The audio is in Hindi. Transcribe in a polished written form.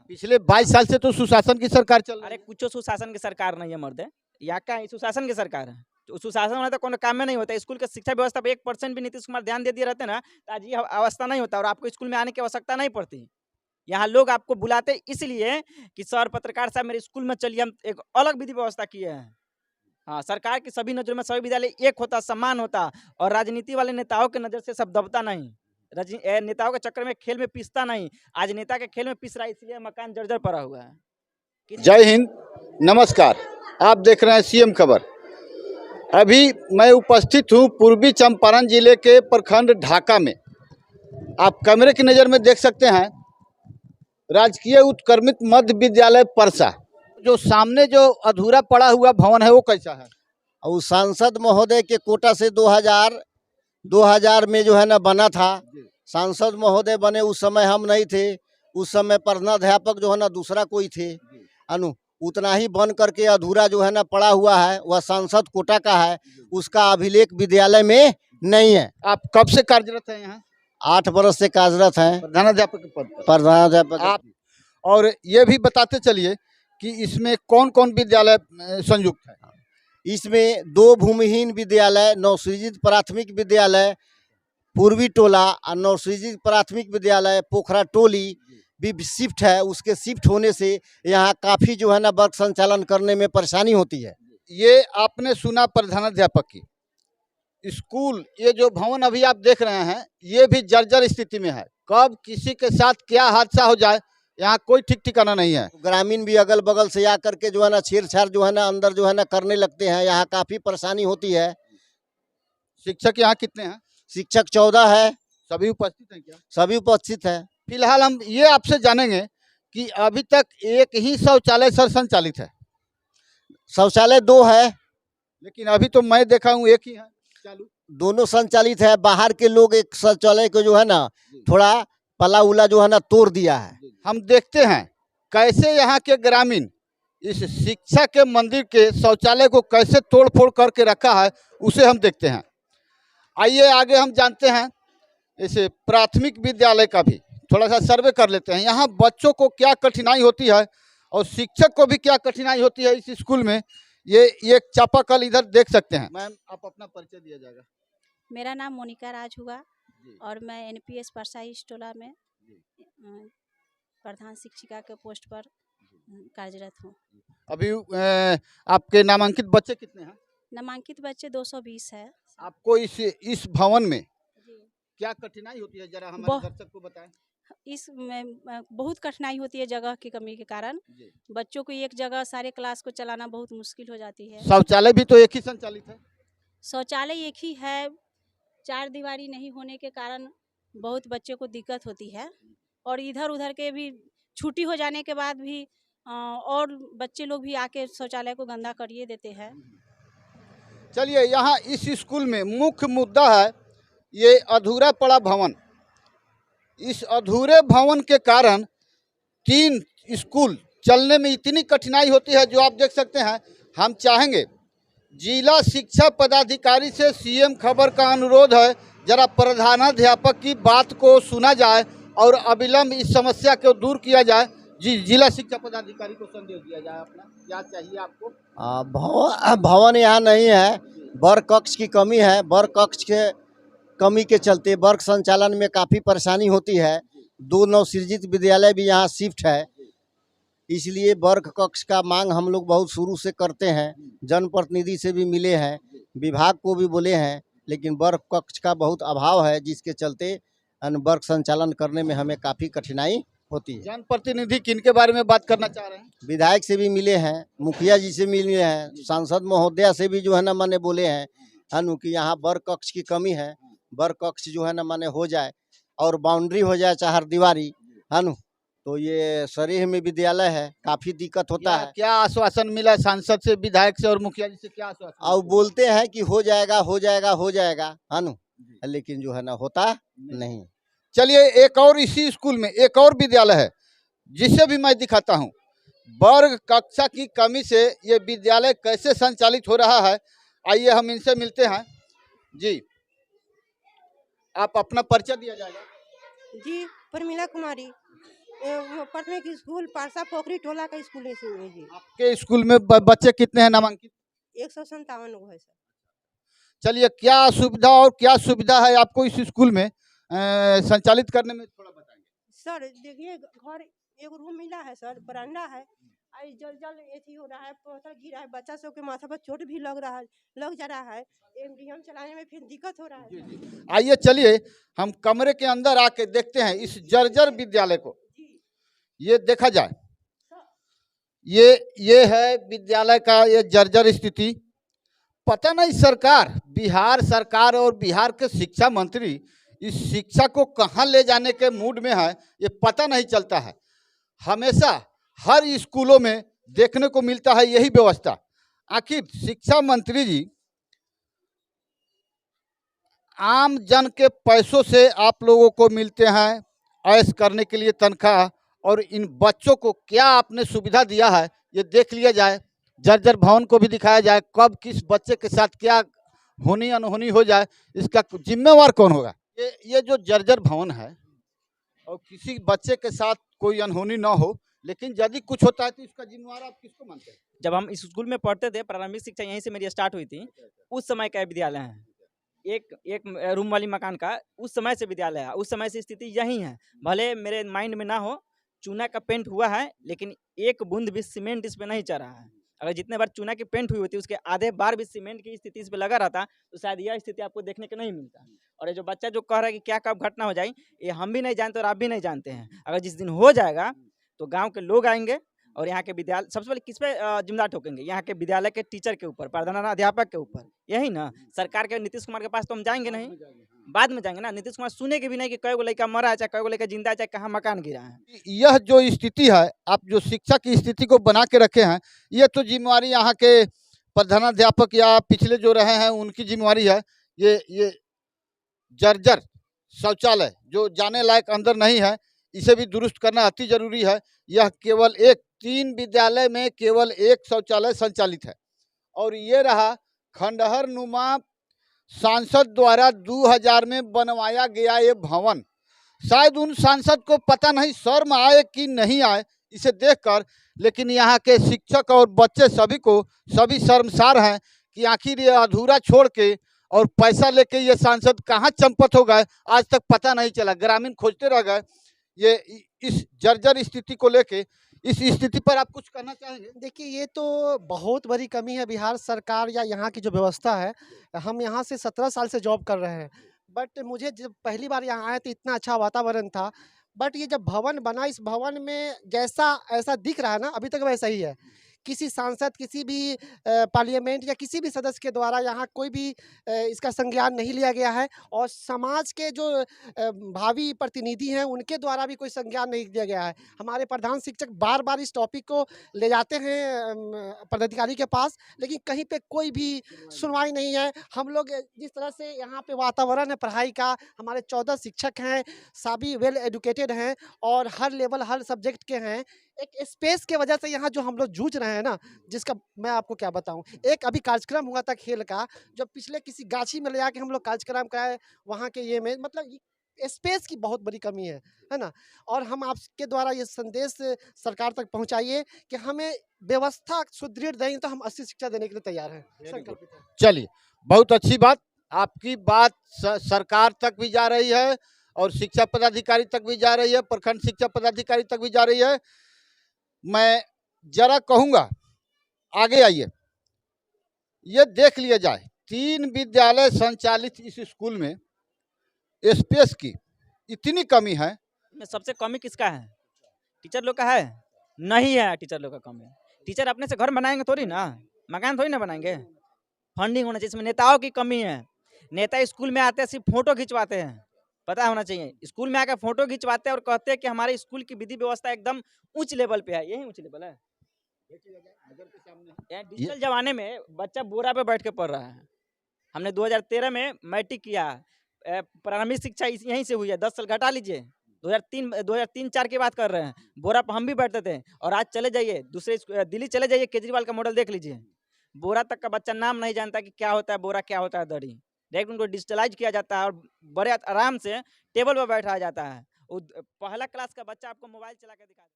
पिछले 22 साल से तो सुशासन की सरकार चल रही अरे है। कुछ सुशासन की सरकार नहीं है मर्द, या क्या है सुशासन की सरकार है। तो सुशासन होना तो कोनो काम में नहीं होता। स्कूल के शिक्षा व्यवस्था पे 1% भी नीतीश कुमार ध्यान दे दिए रहते ना, तो आज ये अवस्था नहीं होता और आपको स्कूल में आने की आवश्यकता नहीं पड़ती। यहाँ लोग आपको बुलाते इसलिए कि सर पत्रकार साहब मेरे स्कूल में चलिए, हम एक अलग विधि व्यवस्था किए हैं। हाँ, सरकार की सभी नजरों में सभी विद्यालय एक होता, सम्मान होता और राजनीति वाले नेताओं की नजर से सब दबता नहीं। नेताओं के चक्कर में खेल में पिसता नहीं। आज नेता के खेल में पिस रहा है, इसलिए मकान जर्जर पड़ा हुआ है। जय हिंद, नमस्कार। आप देख रहे हैं सीएम खबर। अभी मैं उपस्थित हूं पूर्वी चंपारण जिले के प्रखंड ढाका में। आप कैमरे की नज़र में देख सकते हैं राजकीय उत्क्रमित मध्य विद्यालय परसा। जो सामने जो अधूरा पड़ा हुआ भवन है वो कैसा है? और सांसद महोदय के कोटा से 2000 में जो है ना बना था। सांसद महोदय बने उस समय हम नहीं थे, उस समय प्रधानाध्यापक जो है ना दूसरा कोई थे। अनु उतना ही बन करके अधूरा जो है ना पड़ा हुआ है, वह सांसद कोटा का है। उसका अभिलेख विद्यालय में नहीं है। आप कब से कार्यरत हैं यहाँ? 8 बरस से कार्यरत हैं प्रधानाध्यापक के पद पर। प्रधानाध्यापक। आप और ये भी बताते चलिए कि इसमें कौन कौन विद्यालय संयुक्त है? इसमें 2 भूमिहीन विद्यालय, नवसृजित प्राथमिक विद्यालय पूर्वी टोला और नवसृजित प्राथमिक विद्यालय पोखरा टोली भी शिफ्ट है। उसके शिफ्ट होने से यहाँ काफ़ी जो है ना वर्क संचालन करने में परेशानी होती है। ये आपने सुना प्रधानाध्यापक की। स्कूल ये जो भवन अभी आप देख रहे हैं ये भी जर्जर स्थिति में है। कब किसी के साथ क्या हादसा हो जाए यहाँ कोई ठीक ठिकाना नहीं है। ग्रामीण भी अगल बगल से आकर के जो है ना छेड़छाड़ जो है ना अंदर जो है ना करने लगते हैं। यहाँ काफ़ी परेशानी होती है। शिक्षक यहाँ कितने हैं? शिक्षक 14 है। सभी उपस्थित हैं क्या? सभी उपस्थित है। फिलहाल हम ये आपसे जानेंगे कि अभी तक एक ही शौचालय सर संचालित है। शौचालय 2 है, लेकिन अभी तो मैं देखा हूँ एक ही है चालू। दोनों संचालित है। बाहर के लोग एक शौचालय को जो है ना थोड़ा पला उला जो है ना तोड़ दिया है। हम देखते हैं कैसे यहाँ के ग्रामीण इस शिक्षा के मंदिर के शौचालय को कैसे तोड़ फोड़ करके रखा है, उसे हम देखते हैं। आइए आगे हम जानते हैं इस प्राथमिक विद्यालय का भी थोड़ा सा सर्वे कर लेते हैं। यहाँ बच्चों को क्या कठिनाई होती है और शिक्षक को भी क्या कठिनाई होती है इस स्कूल में। ये चापाकल इधर देख सकते हैं। मैम आप अपना परिचय दिया जाएगा। मेरा नाम मोनिका राज हुआ और मैं एनपीएस परसा टोला में प्रधान शिक्षिका के पोस्ट पर कार्यरत हूँ। अभी आपके नामांकित बच्चे कितने हैं? नामांकित बच्चे 220 है। आपको इस भवन में क्या कठिनाई होती है, जरा हमारे दर्शक को बताएं। इसमें बहुत कठिनाई होती है जगह की कमी के कारण। बच्चों को एक जगह सारे क्लास को चलाना बहुत मुश्किल हो जाती है। शौचालय भी तो एक ही संचालित है? शौचालय एक ही है, 4 दीवारी नहीं होने के कारण बहुत बच्चों को दिक्कत होती है। और इधर उधर के भी छुट्टी हो जाने के बाद भी और बच्चे लोग भी आके शौचालय को गंदा करिए देते हैं। चलिए, यहाँ इस स्कूल में मुख्य मुद्दा है ये अधूरा पड़ा भवन। इस अधूरे भवन के कारण 3 स्कूल चलने में इतनी कठिनाई होती है जो आप देख सकते हैं। हम चाहेंगे जिला शिक्षा पदाधिकारी से सीएम खबर का अनुरोध है, जरा प्रधानाध्यापक की बात को सुना जाए और अविलंब इस समस्या को दूर किया जाए। जी, जिला शिक्षा पदाधिकारी को संदेश दिया जाए अपना क्या चाहिए आपको। भवन यहाँ नहीं है, वर्ग कक्ष की कमी है। वर्ग कक्ष के कमी के चलते वर्ग संचालन में काफ़ी परेशानी होती है। 2 नवसृजित विद्यालय भी यहाँ शिफ्ट है, इसलिए वर्ग कक्ष का मांग हम लोग बहुत शुरू से करते हैं। जनप्रतिनिधि से भी मिले हैं, विभाग को भी बोले हैं, लेकिन वर्ग कक्ष का बहुत अभाव है, जिसके चलते वर्ग संचालन करने में हमें काफ़ी कठिनाई होती है। जनप्रतिनिधि किनके बारे में बात करना चाह रहे हैं? विधायक से भी मिले हैं, मुखिया जी से मिले हैं, सांसद महोदया से भी जो है ना माने बोले हैं कि यहाँ वर्ग कक्ष की कमी है। वर्ग कक्ष जो है ना माने हो जाए और बाउंड्री हो जाए 4 दीवारी तो ये शरीर में विद्यालय है, काफ़ी दिक्कत होता है। क्या आश्वासन मिला सांसद से, विधायक से और मुखिया जी से? क्या आश्वासन? और बोलते हैं कि हो जाएगा हो जाएगा हो जाएगा लेकिन जो है ना होता नहीं। चलिए, एक और इसी स्कूल में एक और विद्यालय है जिसे भी मैं दिखाता हूँ। वर्ग कक्षा की कमी से ये विद्यालय कैसे संचालित हो रहा है, आइए हम इनसे मिलते हैं। जी, आप अपना परिचय दिया जाएगा। जी, प्रमीला कुमारी। वो पढ़ने की स्कूल पारसा पोखरी टोला का स्कूल है जी। के स्कूल में बच्चे कितने हैं नामांकित? 157 गो है सर। चलिए, क्या सुविधा और क्या सुविधा है आपको इस स्कूल में संचालित करने में, थोड़ा बताएंगे। सर देखिए, घर एक रूम मिला है सर, बरामदा है। आई जल जल एथी हो रहा है, पत्थर गिरा है, बच्चा सब के माथा पर चोट भी लग जा रहा है। एमडीएम चलाने में फिर दिक्कत हो रहा है। आइए चलिए हम कमरे के अंदर आके देखते हैं इस जर्जर विद्यालय को। ये देखा जाए, ये है विद्यालय का ये जर्जर स्थिति। पता नहीं सरकार, बिहार सरकार और बिहार के शिक्षा मंत्री इस शिक्षा को कहाँ ले जाने के मूड में है, ये पता नहीं चलता है। हमेशा हर स्कूलों में देखने को मिलता है यही व्यवस्था। आखिर शिक्षा मंत्री जी आम जन के पैसों से आप लोगों को मिलते हैं ऐश करने के लिए तनख्वाह, और इन बच्चों को क्या आपने सुविधा दिया है ये देख लिया जाए। जर्जर भवन को भी दिखाया जाए, कब किस बच्चे के साथ क्या होनी अनहोनी हो जाए, इसका जिम्मेवार कौन होगा। ये जो जर्जर भवन है और किसी बच्चे के साथ कोई अनहोनी ना हो, लेकिन यदि कुछ होता है तो इसका जिम्मेवार आप किसको मानते हैं? जब हम इस स्कूल में पढ़ते थे, प्रारंभिक शिक्षा यहीं से मेरी स्टार्ट हुई थी, उस समय का विद्यालय है। एक रूम वाली मकान का उस समय से विद्यालय है, उस समय से स्थिति यही है। भले मेरे माइंड में ना हो, चूना का पेंट हुआ है, लेकिन एक बूंद भी सीमेंट इस पे नहीं चढ़ा है। अगर जितने बार चूना की पेंट हुई होती उसके आधे बार भी सीमेंट की स्थिति इस पे लगा रहता तो शायद यह स्थिति आपको देखने को नहीं मिलता। और ये जो बच्चा जो कह रहा है कि क्या कब घटना हो जाए, ये हम भी नहीं जानते और आप भी नहीं जानते हैं। अगर जिस दिन हो जाएगा तो गाँव के लोग आएंगे और यहाँ के विद्यालय सबसे पहले किस पे जिम्मेदार ठोकेंगे? यहाँ के विद्यालय के टीचर के ऊपर, प्रधानाध्यापक के ऊपर। यही ना, सरकार के नीतीश कुमार के पास तो हम जाएंगे नहीं, बाद में जाएंगे ना। नीतीश कुमार सुनेंगे भी नहीं कि कई गो लड़का मरा है, चाहे कई गो लड़का जिंदा है, चाहे कहाँ मकान गिरा है। यह जो स्थिति है, आप जो शिक्षा की स्थिति को बना के रखे हैं, ये तो जिम्मेवारी यहाँ के प्रधानाध्यापक या पिछले जो रहे हैं उनकी जिम्मेवारी है। ये जर्जर शौचालय जो जाने लायक अंदर नहीं है, इसे भी दुरुस्त करना अति जरूरी है। यह केवल 3 विद्यालय में केवल 1 शौचालय संचालित है, और ये रहा खंडहर नुमा सांसद द्वारा 2000 में बनवाया गया ये भवन। शायद उन सांसद को पता नहीं शर्म आए कि नहीं आए इसे देखकर, लेकिन यहाँ के शिक्षक और बच्चे सभी शर्मसार हैं कि आखिर ये अधूरा छोड़ के और पैसा लेके ये सांसद कहाँ चंपत हो गए, आज तक पता नहीं चला। ग्रामीण खोजते रह गए। ये इस जर्जर स्थिति को लेके, इस स्थिति पर आप कुछ कहना चाहेंगे? देखिए, ये तो बहुत बड़ी कमी है बिहार सरकार या यहाँ की जो व्यवस्था है। हम यहाँ से 17 साल से जॉब कर रहे हैं, बट मुझे जब पहली बार यहाँ आए तो इतना अच्छा वातावरण था। बट ये जब भवन बना, इस भवन में जैसा ऐसा दिख रहा है ना, अभी तक वैसा ही है। किसी सांसद, किसी भी पार्लियामेंट या किसी भी सदस्य के द्वारा यहाँ कोई भी इसका संज्ञान नहीं लिया गया है, और समाज के जो भावी प्रतिनिधि हैं उनके द्वारा भी कोई संज्ञान नहीं लिया गया है। हमारे प्रधान शिक्षक बार बार इस टॉपिक को ले जाते हैं पदाधिकारी के पास, लेकिन कहीं पे कोई भी सुनवाई नहीं है। हम लोग जिस तरह से यहाँ पे वातावरण है पढ़ाई का, हमारे 14 शिक्षक हैं, सभी वेल एजुकेटेड हैं और हर लेवल हर सब्जेक्ट के हैं। एक स्पेस के वजह से यहाँ जो हम लोग जूझ रहे हैं ना, जिसका मैं आपको क्या बताऊं। एक अभी कार्यक्रम हुआ था खेल का, जो पिछले किसी गाछी में ले जाके हम लोग कार्यक्रम कराए, वहाँ के ये में मतलब स्पेस की बहुत बड़ी कमी है ना। और हम आपके द्वारा ये संदेश सरकार तक पहुँचाइए कि हमें व्यवस्था सुदृढ़ दें, तो हम 80 शिक्षा देने के लिए तैयार हैं, संकल्पित हैं। चलिए, बहुत अच्छी बात। आपकी बात सरकार तक भी जा रही है और शिक्षा पदाधिकारी तक भी जा रही है, प्रखंड शिक्षा पदाधिकारी तक भी जा रही है। मैं जरा कहूँगा आगे आइए, ये देख लिया जाए 3 विद्यालय संचालित इस स्कूल में स्पेस की इतनी कमी है। में सबसे कमी किसका है? टीचर लोग का है? नहीं है टीचर लोग का कमी। टीचर अपने से घर बनाएंगे थोड़ी ना, मकान थोड़ी ना बनाएंगे। फंडिंग होना चाहिए। इसमें नेताओं की कमी है। नेता स्कूल में आते हैं सिर्फ फोटो खिंचवाते हैं, पता होना चाहिए। स्कूल में आकर फोटो खिंचवाते हैं और कहते हैं कि हमारे स्कूल की विधि व्यवस्था एकदम उच्च लेवल पे है। यही उच्च लेवल है। डिजिटल जमाने में बच्चा बोरा पे बैठ के पढ़ रहा है। हमने 2013 में मैट्रिक किया, प्रारंभिक शिक्षा यहीं से हुई है। 10 साल घटा लीजिए, 2003-4 की बात कर रहे हैं। बोरा पर हम भी बैठते थे। और आज चले जाइए दूसरे दिल्ली चले जाइए, केजरीवाल का मॉडल देख लीजिए। बोरा तक का बच्चा नाम नहीं जानता कि क्या होता है बोरा, क्या होता है दड़ी। डायरेक्ट उनको डिजिटलाइज किया जाता है और बड़े आराम से टेबल पर बैठाया जाता है। पहला क्लास का बच्चा आपको मोबाइल चला के दिखा